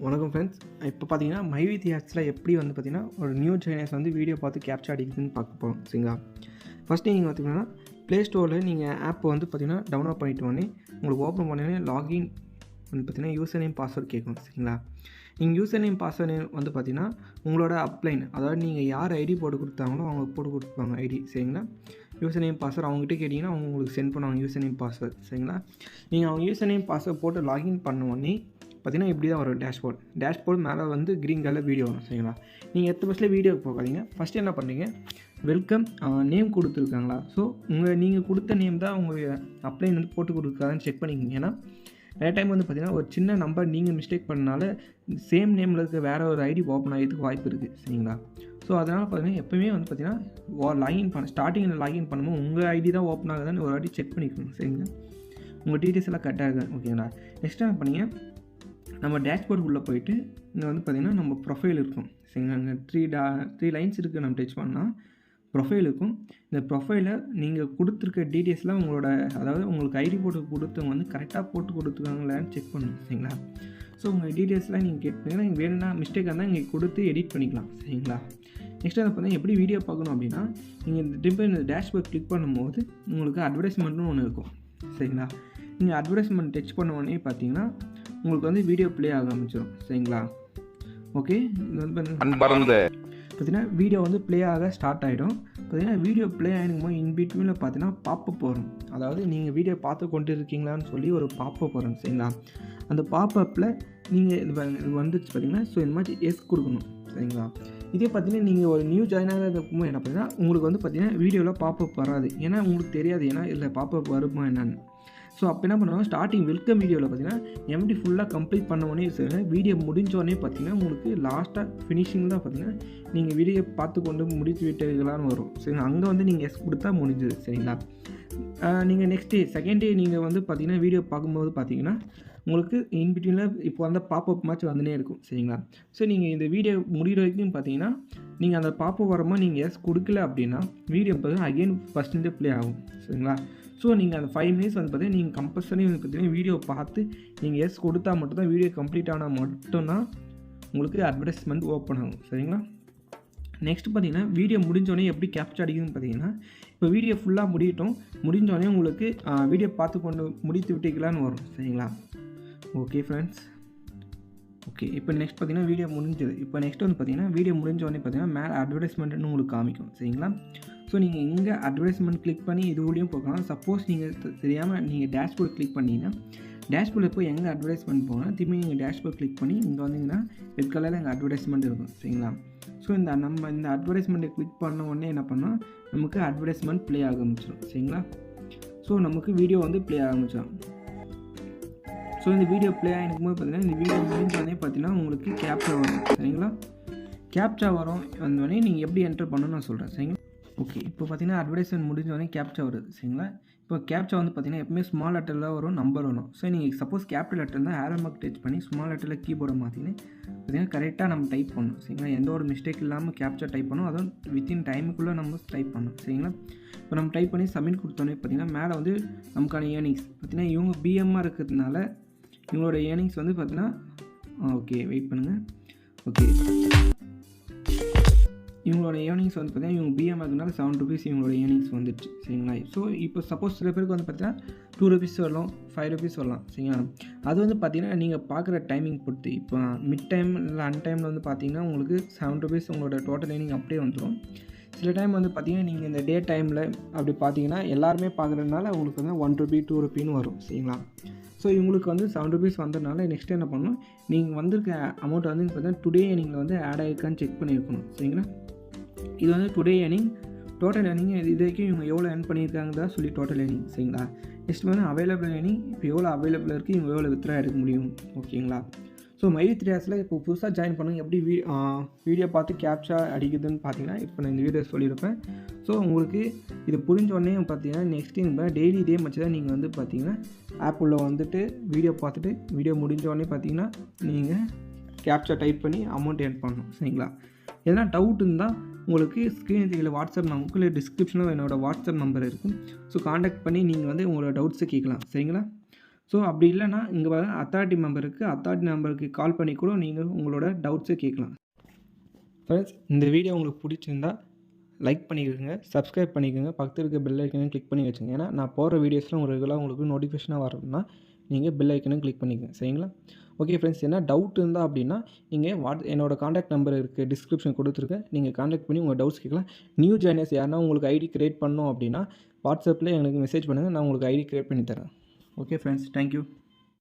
வணக்கம் ஃப்ரெண்ட்ஸ். இப்போ பார்த்தீங்கன்னா மைவித் ஆப்ஸில் எப்படி வந்து பார்த்தீங்கன்னா ஒரு நியூ ஜாயினர்ஸ் வந்து வீடியோ பார்த்து கேப்சர் அடிக்குதுன்னு பார்க்க போகிறோம். சரிங்களா? ஃபஸ்ட்டு நீங்கள் பார்த்தீங்கன்னா ப்ளே ஸ்டோரில் நீங்கள் ஆப் வந்து பார்த்தீங்கன்னா டவுன்லோட் பண்ணிட்டு உடனே உங்களுக்கு ஓப்பன் பண்ணோடனே லாகின் வந்து பார்த்தீங்கன்னா யூசர் நேம் பாஸ்வேர்ட் கேட்கும். சரிங்களா? நீங்கள் யூசர் நேம் பாஸ்வேர்டு வந்து பார்த்தீங்கன்னா உங்களோட அப்ளைன், அதாவது நீங்கள் யார் ஐடி போட்டு கொடுத்தாங்களோ அவங்க போட்டு கொடுப்பாங்க ஐடி. சரிங்களா? யூசர் நேம் பாஸ்வேர்டு அவங்ககிட்ட கேட்டிங்கன்னா அவங்க உங்களுக்கு சென்ட் பண்ணுவாங்க யூசர் நேம் பாஸ்வேர்டு. சரிங்களா? நீங்கள் அவங்க யூசர் நேம் பாஸ்வேர்டு போட்டு லாகின் பண்ண உடனே பார்த்தீங்கன்னா இப்படி தான் வரும் டேஷ்போர்ட் மேலே வந்து க்ரீன் கலர் வீடியோ வரும். சரிங்களா? நீங்கள் எத்த பஸ்ஸில் வீடியோ போகாதீங்க. ஃபஸ்ட்டு என்ன பண்ணுறீங்க, வெல்கம் நேம் கொடுத்துருக்காங்களா, ஸோ நீங்கள் கொடுத்த நேம் தான் உங்கள் அப்ளைன் வந்து போட்டு கொடுக்காதுன்னு செக் பண்ணிக்கோங்க. ஏன்னா நிறைய டைம் வந்து பார்த்திங்கன்னா ஒரு சின்ன நம்பர் நீங்கள் மிஸ்டேக் பண்ணனால சேம் நேமில் இருக்க வேறு ஒரு ஐடி ஓப்பன் ஆகிறதுக்கு வாய்ப்பு இருக்குது. சரிங்களா? ஸோ அதனால் பார்த்தீங்கன்னா எப்போயுமே வந்து பார்த்திங்கன்னா லாகின் ஸ்டார்டிங்கில் லாகின் பண்ணும்போது உங்கள் ஐடி தான் ஓப்பன் ஆகுதுன்னு ஒரு வாட்டி செக் பண்ணிக்கணும். சரிங்களா? உங்கள் டீட்டெயில்ஸ் எல்லாம் கரெக்டாக இருக்குது. ஓகேங்களா? நெக்ஸ்ட் என்ன பண்ணீங்க, நம்ம டேஷ்போர்ட் உள்ளே போயிட்டு இங்கே வந்து பார்த்திங்கன்னா நம்ம ப்ரொஃபைல் இருக்கும். சரிங்களா? அங்கே த்ரீ லைன்ஸ் இருக்குது. நம்ம டச் பண்ணால் ப்ரொஃபைல் இருக்கும். இந்த ப்ரொஃபைலில் நீங்கள் கொடுத்துருக்க டீட்டெயில்ஸ்லாம் உங்களோட, அதாவது உங்களுக்கு ஐடி போட்டு கொடுத்தவங்க வந்து கரெக்டாக போட்டு கொடுத்துருக்காங்களான்னு செக் பண்ணணும். சரிங்களா? ஸோ உங்கள் டீட்டெயில்ஸ்லாம் நீங்கள் கேட்டிங்கன்னா நீங்கள் வேணும்னா மிஸ்டேக்காக இருந்தால் இங்கே கொடுத்து எடிட் பண்ணிக்கலாம். சரிங்களா? நெக்ஸ்ட் அதை பார்த்தீங்கன்னா எப்படி வீடியோ பார்க்கணும் அப்படின்னா, நீங்கள் இந்த டேஷ்போர்ட் கிளிக் பண்ணும்போது உங்களுக்கு அட்வர்டைஸ்மெண்ட்னு ஒன்று இருக்கும். சரிங்களா? நீங்கள் அட்வர்டைஸ்மெண்ட் டச் பண்ண உடனே பார்த்தீங்கன்னா உங்களுக்கு வந்து வீடியோ ப்ளே ஆக ஆரம்பிச்சிடும். சரிங்களா? ஓகே, இது வந்து பார்த்தீங்கன்னா வீடியோ வந்து ப்ளே ஆக ஸ்டார்ட் ஆகிடும். பார்த்தீங்கன்னா வீடியோ ப்ளே ஆகிடும் போது இன்பிட்வீனில் பார்த்தீங்கன்னா பாப்பப் வரும். அதாவது நீங்கள் வீடியோ பார்த்து கொண்டு இருக்கீங்களான்னு சொல்லி ஒரு பாப்பப் வரும். சரிங்களா? அந்த பாப்பப்பில் நீங்கள் இது வந்துச்சு பார்த்தீங்கன்னா, ஸோ இந்த மாதிரி எஸ் கொடுக்கணும். சரிங்களா? இதே பார்த்தீங்கன்னா நீங்கள் ஒரு நியூ ஜாயினாக இருக்கும்போது என்ன பார்த்தீங்கன்னா உங்களுக்கு வந்து பார்த்தீங்கன்னா வீடியோவில் பாப்பப் வராது. ஏன்னா உங்களுக்கு தெரியாது ஏன்னா இதில் பாப்பப் வருமா என்னன்னு. ஸோ அப்போ என்ன பண்ணுவாங்க, ஸ்டார்டிங் வெல்கம் வீடியோவில் பார்த்தீங்கன்னா எம்டி ஃபுல்லாக கம்ப்ளீட் பண்ண உடனே சரி, வீடியோ முடிஞ்சோடனே பார்த்தீங்கன்னா உங்களுக்கு லாஸ்ட்டாக ஃபினிஷிங் தான் பார்த்தீங்கன்னா நீங்கள் வீடியோ பார்த்து கொண்டு முடித்து விட்டீர்களான்னு வரும். சரிங்களா? அங்கே வந்து நீங்கள் எஸ் கொடுத்தா முடிஞ்சுது. சரிங்களா? நீங்கள் நெக்ஸ்ட் செகண்ட் டே நீங்கள் வந்து பார்த்தீங்கன்னா வீடியோ பார்க்கும்போது பார்த்தீங்கன்னா உங்களுக்கு இன்பிட்வீனில் இப்போ அந்த பாப்பப் மேட்ச் வந்துனே இருக்கும். சரிங்களா? ஸோ நீங்கள் இந்த வீடியோ முடிகிற வரைக்கும் பார்த்தீங்கன்னா நீங்கள் அந்த பாப்பப் வரும்போது நீங்கள் எஸ் கொடுக்கல அப்படின்னா வீடியோ பார்த்தீங்கன்னா அகெயின் ஃபஸ்ட்டு ப்ளே ஆகும். சரிங்களா? ஸோ நீங்கள் அந்த 5 மினிட்ஸ் வந்து பார்த்தீங்கன்னா நீங்கள் கம்பல்சரி வந்து பார்த்தீங்கன்னா வீடியோ பார்த்து நீங்கள் எஸ் கொடுத்தா மட்டும்தான் வீடியோ கம்ப்ளீட் ஆனால் மட்டும்தான் உங்களுக்கு அட்வர்டைஸ்மெண்ட் ஓப்பன் ஆகும். சரிங்களா? நெக்ஸ்ட் பார்த்தீங்கன்னா வீடியோ முடிஞ்சோடனே எப்படி கேப்சர் அடிக்குதுன்னு பார்த்தீங்கன்னா, இப்போ வீடியோ ஃபுல்லாக முடிஞ்சோடனே உங்களுக்கு வீடியோ பார்த்து கொண்டு முடித்து விட்டீங்களான்னு வரும். சரிங்களா? Okay friends. ஓகே, இப்போ நெக்ஸ்ட் பார்த்தீங்கன்னா வீடியோ முடிஞ்சது. இப்போ நெக்ஸ்ட் வந்து பார்த்தீங்கன்னா வீடியோ முடிஞ்சோடனே பார்த்தீங்கன்னா மேலே அட்வர்டைஸ்மெண்ட்னு உங்களுக்கு காமிக்கும். சரிங்களா? ஸோ நீங்கள் எங்கே அட்வர்டைஸ்மெண்ட் கிளிக் பண்ணி இது வழியும் போகலாம். சப்போஸ் நீங்கள் தெரியாமல் நீங்கள் டேஷ்போர்ட் கிளிக் பண்ணிங்கன்னா டேஷ்போர்டில் போய் எங்கே அட்வர்டைஸ்மெண்ட் போகலாம், திரும்பி நீங்கள் டேஷ்போர்ட் கிளிக் பண்ணி இங்கே வந்தீங்கன்னா ரெட் கலரில் எங்கள் அட்வர்டைஸ்மெண்ட் இருக்கும். சரிங்களா? ஸோ இந்த அட்வர்டைஸ்மெண்ட்டை கிளிக் பண்ண உடனே என்ன பண்ணால் நமக்கு அட்வர்டைஸ்மெண்ட் ப்ளே ஆக ஆரம்பிச்சிடும். சரிங்களா? ஸோ நமக்கு வீடியோ வந்து ப்ளே ஆரம்பிச்சிடும். ஸோ இந்த வீடியோ ப்ளே ஆகிருக்கும் போது பார்த்தீங்கன்னா இந்த வீடியோ முடிஞ்சோடனே பார்த்தீங்கன்னா உங்களுக்கு கேப்சா வரும். சரிங்களா? கேப்சா வரும் வந்தோடனே நீங்கள் எப்படி என்டர் பண்ணணும்னு நான் சொல்கிறேன். சரிங்களா? ஓகே, இப்போ பார்த்தீங்கன்னா அட்வர்டைஸ்மெண்ட் முடிஞ்சோடனே கேப்சா வருது. சரிங்களா? இப்போ கேப்சா வந்து பார்த்தீங்கன்னா எப்பவுமே ஸ்மால் லெட்டரில் வரும், நம்பர் வரும். ஸோ நீங்கள் சப்போஸ் கேபிட்டல் லெட்டர் இருந்தால் ஆரோ மார்க் டச் பண்ணி ஸ்மால் லெட்டரில் கீபோர்டை மாற்றின்னு பார்த்தீங்கன்னா கரெக்டாக நம்ம டைப் பண்ணணும். சரிங்களா? எந்த ஒரு மிஸ்டேக் இல்லாமல் கேப்சா டைப் பண்ணணும். அதுவும் வித்தின் டைமுக்குள்ளே நம்ம டைப் பண்ணணும். சரிங்களா? இப்போ நம்ம டைப் பண்ணி சப்மிட் கொடுத்தோன்னே பார்த்தீங்கன்னா மேலே வந்து நமக்கான ஏர்னிங்ஸ் பார்த்தீங்கன்னா இவங்க பிஎம்மாக இருக்கிறதுனால இவங்களோட ஏர்னிங்ஸ் வந்து பார்த்தீங்கன்னா ஓகே வெயிட் பண்ணுங்கள். ஓகே, இவங்களோட ஏர்னிங்ஸ் வந்து பார்த்தீங்கன்னா இவங்க பிஎம் இருக்கிறதுனால 7 rupees இவங்களோட ஏர்னிங்ஸ் வந்துடுச்சு. சரிங்களா? ஸோ இப்போ சப்போஸ் சில பேருக்கு வந்து பார்த்தீங்கன்னா 2 rupees வரலாம், 5 rupees வரலாம். சரிங்களா? அது வந்து பார்த்தீங்கன்னா நீங்கள் பார்க்குற டைமிங் பொறுத்து. இப்போ மிட் டைம் இல்லை அன் டைமில் வந்து பார்த்தீங்கன்னா உங்களுக்கு 7 rupees உங்களோட டோட்டல் ஏர்னிங் அப்படியே வந்துடும். சில டைம் வந்து பார்த்தீங்கன்னா நீங்கள் இந்த டே டைமில் அப்படி பார்த்தீங்கன்னா எல்லாருமே பார்க்குறதுனால உங்களுக்கு வந்து 1 rupee 2 rupeeன்னு வரும். சரிங்களா? ஸோ இவங்களுக்கு வந்து 7 rupees வந்ததுனால நெக்ஸ்ட் என்ன பண்ணணும், நீங்கள் வந்திருக்க அமௌண்ட் வந்து பார்த்தீங்கன்னா டுடே ஏர்னிங்கில் வந்து ஆட் ஆகிருக்கான்னு செக் பண்ணியிருக்கணும். சரிங்களா? இது வந்து டுடே ஏர்னிங், டோட்டல் ஏர்னிங் இது வரைக்கும் இவங்க எவ்வளோ ஏர்ன் பண்ணியிருக்காங்க தான் சொல்லி டோட்டல் ஏர்னிங். சரிங்களா? நெக்ஸ்ட் வந்து அவைலபிள் ஏர்னிங், இப்போ எவ்வளோ அவைலபிள் இருக்குது, இவங்க எவ்வளோ வித்ரா எடுக்க முடியும். ஓகேங்களா? ஸோ மைவித் ஆப்ஸில் இப்போ புதுசாக ஜாயின் பண்ணுங்க எப்படி வீடியோ பார்த்து கேப்சா அடிக்குதுன்னு பார்த்தீங்கன்னா இப்போ நான் இந்த வீடியோ சொல்லியிருப்பேன். ஸோ உங்களுக்கு இது புரிஞ்சோடனே பார்த்தீங்கன்னா நெக்ஸ்ட் இந்த டெய்லி இதே மச்சு தான் நீங்கள் வந்து பார்த்தீங்கன்னா ஆப் உள்ள வந்துட்டு வீடியோ பார்த்துட்டு வீடியோ முடிஞ்சோடனே பார்த்தீங்கன்னா நீங்கள் கேப்சா டைப் பண்ணி அமௌண்ட் ஏர்ன் பண்ணணும். சரிங்களா? எதனா டவுட் இருந்தால் உங்களுக்கு ஸ்க்ரீன் தெரியல வாட்ஸ்அப் நமக்கு டிஸ்கிரிப்ஷனில் என்னோடய வாட்ஸ்அப் நம்பர் இருக்குது. ஸோ காண்டாக்ட் பண்ணி நீங்கள் வந்து உங்களோட டவுட்ஸை கேட்கலாம். சரிங்களா? ஸோ அப்படி இல்லைனா இங்கே பாருங்க அத்தாரிட்டி நம்பருக்கு கால் பண்ணி கூட நீங்கள் உங்களோட டவுட்ஸை கேட்கலாம். ஃப்ரெண்ட்ஸ், இந்த வீடியோ உங்களுக்கு பிடிச்சிருந்தா லைக் பண்ணிக்கோங்க, சப்ஸ்கிரைப் பண்ணிக்கோங்க, பக்கத்தில் இருக்க பெல் ஐக்கனையும் கிளிக் பண்ணி வச்சுங்க. ஏன்னா நான் போகிற வீடியோஸில் உங்களுக்கு நோட்டிஃபிகேஷனாக வரணும்னா நீங்கள் பெல் ஐக்கனையும் கிளிக் பண்ணிக்கோங்க. சரிங்களா? ஓகே ஃப்ரெண்ட்ஸ், என்ன டவுட் இருந்தால் அப்படின்னா நீங்கள் என்னோடய காண்டாக்ட் நம்பர் இருக்குது, டிஸ்கிரிப்ஷன் கொடுத்துருக்கேன். நீங்கள் காண்டாக்ட் பண்ணி உங்கள் டவுட்ஸ் கேட்கலாம். நியூ ஜாயினர்ஸ் யாருன்னா உங்களுக்கு ஐடி கிரியேட் பண்ணணும் அப்படின்னா வாட்ஸ்அப்பில் எனக்கு மெசேஜ் பண்ணுங்கள், நான் உங்களுக்கு ஐடி கிரியேட் பண்ணி தரேன். Okay friends, thank you.